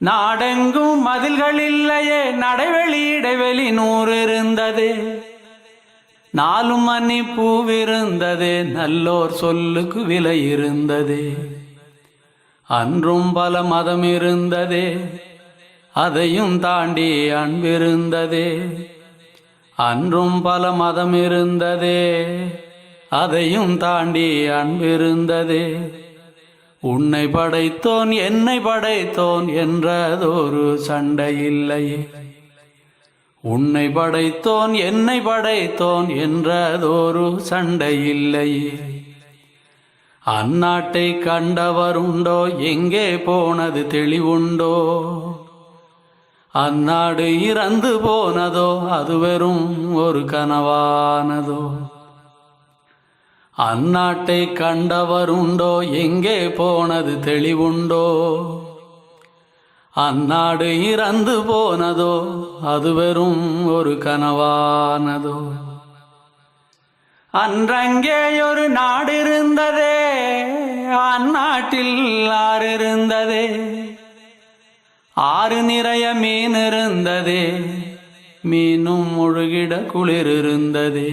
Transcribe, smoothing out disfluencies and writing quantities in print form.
நாடெங்கும் மதில்கள் இல்லையே, நடைவெளி இடைவெளி 100 இருந்தது. நாலும் மணி பூவிருந்தது, நல்லோர் சொல்லுக்கு விலை இருந்தது. அன்றும் பல மதம் இருந்தது, அதையும் தாண்டி அன்பிருந்தது. அன்றும் பல மதம் இருந்தது, அதையும் தாண்டி அன்பிருந்தது. உன்னை படைத்தோன் என்னை படைத்தோன் என்றதொரு சண்டை இல்லையே. உன்னை படைத்தோன் என்னை படைத்தோன் என்றதொரு சண்டை இல்லையே. அந்நாட்டை கண்டவருண்டோ, எங்கே போனது தெளிவுண்டோ? அந்நாடு இறந்து போனதோ, அது வெறும் ஒரு கனவானதோ? அந்நாட்டை கண்டவருண்டோ, எங்கே போனது தெளிவுண்டோ? அந்நாடு இறந்து போனதோ, அது வெறும் ஒரு கனவானதோ? அன்றங்கே ஒரு நாடு இருந்ததே, அந்நாட்டில் ஆறு இருந்ததே. ஆறு நிறைய மீன் இருந்ததே, மீனும் முழுகிட குளிர் இருந்ததே.